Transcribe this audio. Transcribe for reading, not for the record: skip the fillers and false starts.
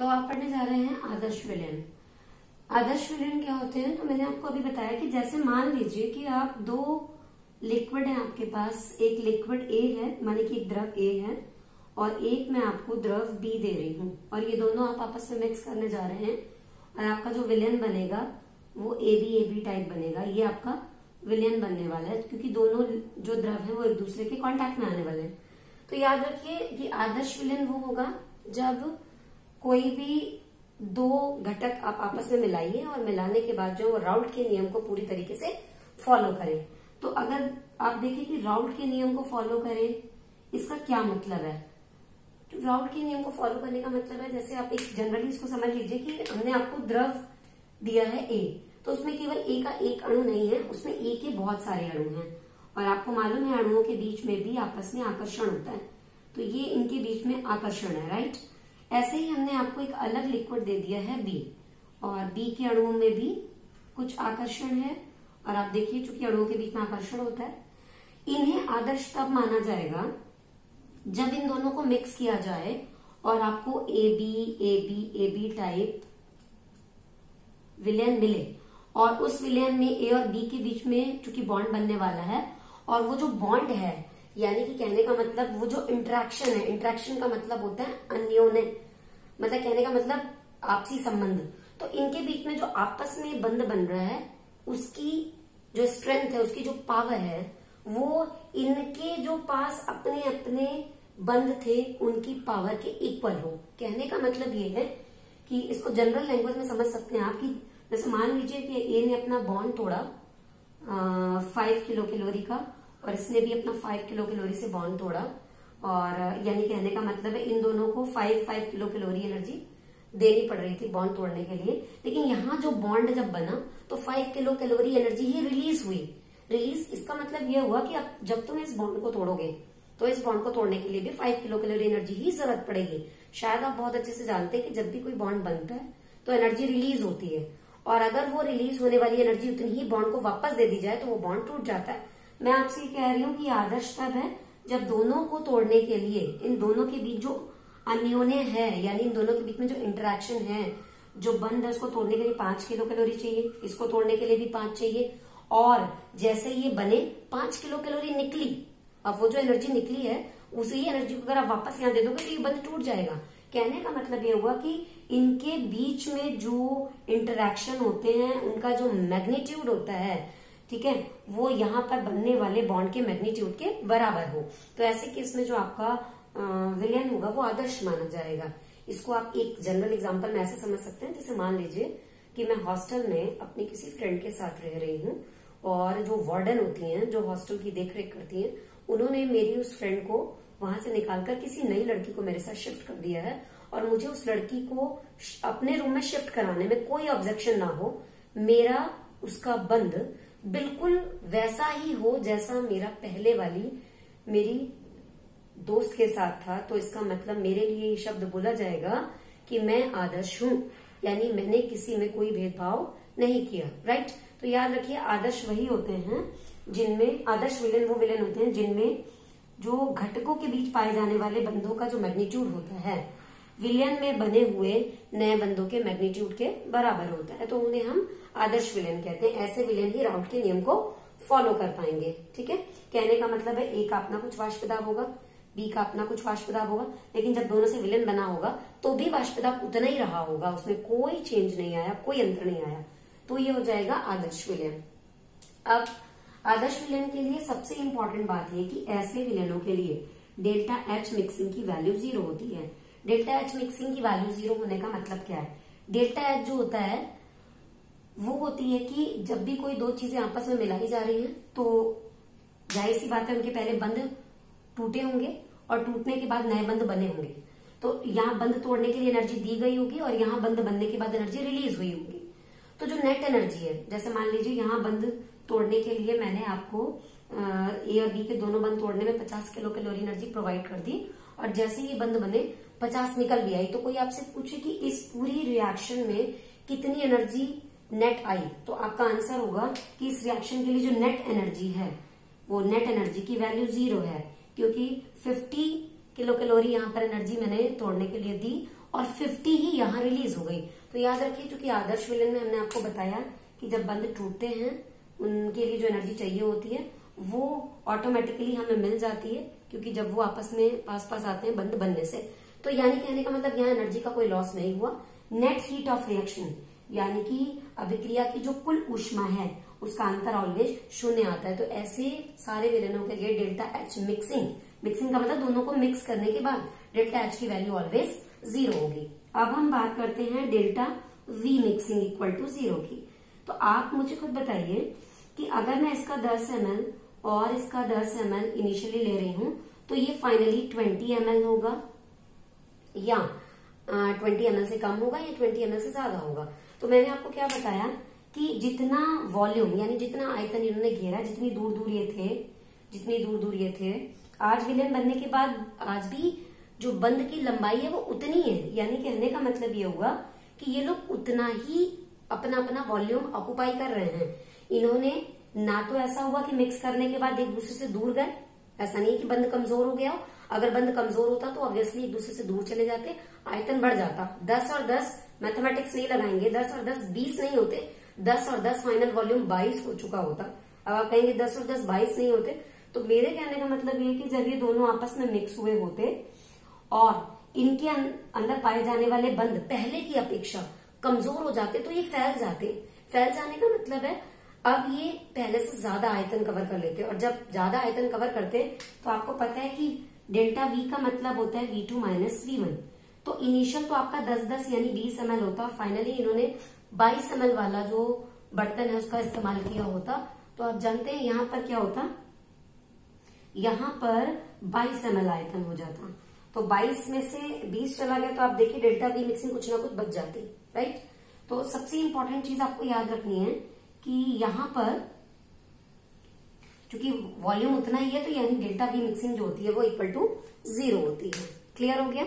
तो आप पढ़ने जा रहे हैं आदर्श विलयन। आदर्श विलयन क्या होते हैं? तो मैंने आपको अभी बताया कि जैसे मान लीजिए कि आप दो लिक्विड हैं आपके पास, एक लिक्विड ए है माने कि एक द्रव ए है और एक मैं आपको द्रव बी दे रही हूं और ये दोनों आप आपस में मिक्स करने जा रहे हैं और आपका जो विलयन बनेगा वो ए बी टाइप बनेगा। ये आपका विलयन बनने वाला है क्योंकि दोनों जो द्रव है वो एक दूसरे के कांटेक्ट में आने वाले हैं। तो याद रखिए कि आदर्श विलयन वो होगा जब कोई भी दो घटक आप आपस में मिलाइए और मिलाने के बाद जो राउल्ट के नियम को पूरी तरीके से फॉलो करें। तो अगर आप देखें कि राउल्ट के नियम को फॉलो करें, इसका क्या मतलब है? तो राउल्ट के नियम को फॉलो करने का मतलब है, जैसे आप एक जनरली इसको समझ लीजिए कि हमने आपको द्रव दिया है ए, तो उसमें केवल ए का एक अणु नहीं है, उसमें ए के बहुत सारे अणु हैं और आपको मालूम है अणुओं के बीच में भी आपस में आकर्षण होता है, तो ये इनके बीच में आकर्षण है, राइट। ऐसे ही हमने आपको एक अलग लिक्विड दे दिया है बी और बी के अणुओं में भी कुछ आकर्षण है और आप देखिए चूंकि अणुओं के बीच में आकर्षण होता है, इन्हें आदर्श तब माना जाएगा जब इन दोनों को मिक्स किया जाए और आपको ए बी टाइप विलयन मिले और उस विलयन में ए और बी के बीच में चूंकि बॉन्ड बनने वाला है और वो जो बॉन्ड है यानी कि कहने का मतलब वो जो इंटरेक्शन है, इंटरेक्शन का मतलब होता है अन्योन्य, मतलब कहने का मतलब आपसी संबंध। तो इनके बीच में जो आपस में बंध बन रहा है उसकी जो स्ट्रेंथ है, उसकी जो पावर है, वो इनके जो पास अपने अपने बंध थे उनकी पावर के इक्वल हो। कहने का मतलब ये है कि इसको जनरल लैंग्वेज में समझ सकते हैं आप कि जैसे मान लीजिए कि ए ने अपना बॉन्ड तोड़ा 5 किलो कैलोरी का और इसने भी अपना 5 किलो कैलोरी से बॉन्ड तोड़ा और यानी कहने का मतलब है इन दोनों को 5 किलो कैलोरी एनर्जी देनी पड़ रही थी बॉन्ड तोड़ने के लिए, लेकिन यहाँ जो बॉन्ड जब बना तो 5 किलो कैलोरी एनर्जी ही रिलीज हुई। रिलीज इसका मतलब यह हुआ कि अब जब तुम इस बॉन्ड को तोड़ोगे तो इस बॉन्ड को तोड़ने के लिए भी 5 किलो कैलोरी एनर्जी ही जरूरत पड़ेगी। शायद आप बहुत अच्छे से जानते हैं कि जब भी कोई बॉन्ड बनता है तो एनर्जी रिलीज होती है और अगर वो रिलीज होने वाली एनर्जी उतनी ही बॉन्ड को वापस दे दी जाए तो वो बॉन्ड टूट जाता है। मैं आपसे कह रही हूँ कि आदर्श तब है जब दोनों को तोड़ने के लिए इन दोनों के बीच जो अन्योन्य है यानी इन दोनों के बीच में जो इंटरेक्शन है, जो बंध है, उसको तोड़ने के लिए 5 किलो कैलोरी चाहिए, इसको तोड़ने के लिए भी 5 चाहिए और जैसे ये बने 5 किलो कैलोरी निकली, अब वो जो एनर्जी निकली है उसी एनर्जी को अगर आप वापस यहाँ दे दोगे तो ये बंध टूट जाएगा। कहने का मतलब ये हुआ कि इनके बीच में जो इंटरेक्शन होते हैं उनका जो मैग्नीट्यूड होता है, ठीक है, वो यहाँ पर बनने वाले बॉन्ड के मैग्नीट्यूड के बराबर हो। तो ऐसे केस में जो आपका विलयन होगा वो आदर्श माना जाएगा। इसको आप एक जनरल एग्जांपल में ऐसे समझ सकते हैं, जैसे मान लीजिए कि मैं हॉस्टल में अपनी किसी फ्रेंड के साथ रह रही हूँ और जो वार्डन होती हैं जो हॉस्टल की देखरेख करती हैं उन्होंने मेरी उस फ्रेंड को वहां से निकालकर किसी नई लड़की को मेरे साथ शिफ्ट कर दिया है और मुझे उस लड़की को अपने रूम में शिफ्ट कराने में कोई ऑब्जेक्शन ना हो, मेरा उसका बंध बिल्कुल वैसा ही हो जैसा मेरा पहले वाली मेरी दोस्त के साथ था। तो इसका मतलब मेरे लिए ये शब्द बोला जाएगा कि मैं आदर्श हूं, यानी मैंने किसी में कोई भेदभाव नहीं किया, राइट। तो याद रखिए आदर्श वही होते हैं जिनमें, आदर्श विलयन वो विलयन होते हैं जिनमें जो घटकों के बीच पाए जाने वाले बंधों का जो मैग्नीट्यूड होता है विलयन में बने हुए नए बंधों के मैग्नीट्यूड के बराबर होता है, तो उन्हें हम आदर्श विलयन कहते हैं। ऐसे विलयन ही राउल्ट के नियम को फॉलो कर पाएंगे, ठीक है। कहने का मतलब है ए का अपना कुछ वाष्प दाब होगा, बी का अपना कुछ वाष्प दाब होगा, लेकिन जब दोनों से विलयन बना होगा तो भी वाष्प दाब उतना ही रहा होगा, उसमें कोई चेंज नहीं आया, कोई अंतर नहीं आया, तो ये हो जाएगा आदर्श विलयन। अब आदर्श विलयन के लिए सबसे इंपॉर्टेंट बात यह कि ऐसे विलयनों के लिए डेल्टा एच मिक्सिंग की वैल्यू 0 होती है। डेल्टा एच मिक्सिंग की वैल्यू 0 होने का मतलब क्या है? डेल्टा एच जो होता है वो होती है कि जब भी कोई दो चीजें आपस में मिलाई जा रही हैं तो जाहिर सी बात है उनके पहले बंध टूटे होंगे और टूटने के बाद नए बंध बने होंगे, तो यहाँ बंध तोड़ने के लिए एनर्जी दी गई होगी और यहाँ बंध बनने के बाद एनर्जी रिलीज हुई होगी। तो जो नेट एनर्जी है, जैसे मान लीजिए यहाँ बंध तोड़ने के लिए मैंने आपको ए और बी के दोनों बंध तोड़ने में 50 किलो कैलोरी एनर्जी प्रोवाइड कर दी और जैसे ये बंध बने 50 निकल भी आई, तो कोई आपसे पूछे कि इस पूरी रिएक्शन में कितनी एनर्जी नेट आई, तो आपका आंसर होगा कि इस रिएक्शन के लिए जो नेट एनर्जी है वो नेट एनर्जी की वैल्यू 0 है, क्योंकि 50 किलो कैलोरी यहाँ पर एनर्जी मैंने तोड़ने के लिए दी और 50 ही यहाँ रिलीज हो गई। तो याद रखिए, चूंकि आदर्श विलयन में हमने आपको बताया कि जब बंध टूटते हैं उनके लिए जो एनर्जी चाहिए होती है वो ऑटोमेटिकली हमें मिल जाती है, क्योंकि जब वो आपस में पास पास आते हैं बंध बनने से। तो यानी कहने का मतलब यहाँ एनर्जी का कोई लॉस नहीं हुआ। नेट हीट ऑफ रिएक्शन यानी कि अभिक्रिया की जो कुल ऊष्मा है उसका अंतर ऑलवेज शून्य आता है। तो ऐसे सारे विलयनों के लिए डेल्टा एच मिक्सिंग का मतलब दोनों को मिक्स करने के बाद डेल्टा एच की वैल्यू ऑलवेज 0 होगी। अब हम बात करते हैं delta V mixing equal to 0 की। तो आप मुझे खुद बताइए कि अगर मैं इसका 10 ml और इसका 10 ml इनिशियली ले रही हूं तो ये फाइनली 20 ml होगा या 20 ml से कम होगा या 20 ml से ज्यादा होगा। तो मैंने आपको क्या बताया कि जितना वॉल्यूम यानी जितना आयतन इन्होंने घेरा, जितनी दूर दूर ये थे, आज विलयन बनने के बाद आज भी जो बंध की लंबाई है वो उतनी है। यानी कहने का मतलब ये हुआ कि ये लोग उतना ही अपना अपना वॉल्यूम ऑक्युपाई कर रहे हैं। इन्होंने ना तो ऐसा हुआ कि मिक्स करने के बाद एक दूसरे से दूर गए, ऐसा नहीं कि बंध कमजोर हो गया हो। अगर बंध कमजोर होता तो ऑब्वियसली एक दूसरे से दूर चले जाते, आयतन बढ़ जाता। 10 और 10 मैथमेटिक्स नहीं लगाएंगे, 10 और 10 20 नहीं होते, 10 और 10 फाइनल वॉल्यूम 22 हो चुका होता। अब आप कहेंगे 10 और 10 22 नहीं होते, तो मेरे कहने का मतलब ये कि जब ये दोनों आपस में मिक्स हुए होते और इनके अंदर पाए जाने वाले बंध पहले की अपेक्षा कमजोर हो जाते तो ये फैल जाते। फैल जाने का मतलब है अब ये पहले से ज्यादा आयतन कवर कर लेते, और जब ज्यादा आयतन कवर करते तो आपको पता है कि डेल्टा वी का मतलब होता है V2 माइनस V1। तो इनिशियल तो आपका 10-10 यानी 20 ml होता, और फाइनली इन्होंने 22 ml वाला जो बर्तन है उसका इस्तेमाल किया होता। तो आप जानते हैं यहाँ पर क्या होता, यहाँ पर 22 ml आयतन हो जाता। तो 22 में से 20 चला गया तो आप देखिए डेल्टा वी मिक्सिंग कुछ ना कुछ बच जाती, राइट। तो सबसे इंपॉर्टेंट चीज आपको याद रखनी है कि यहाँ पर क्योंकि वॉल्यूम उतना ही है तो यानी डेल्टा वी मिक्सिंग जो होती है वो इक्वल टू 0 होती है। क्लियर हो गया।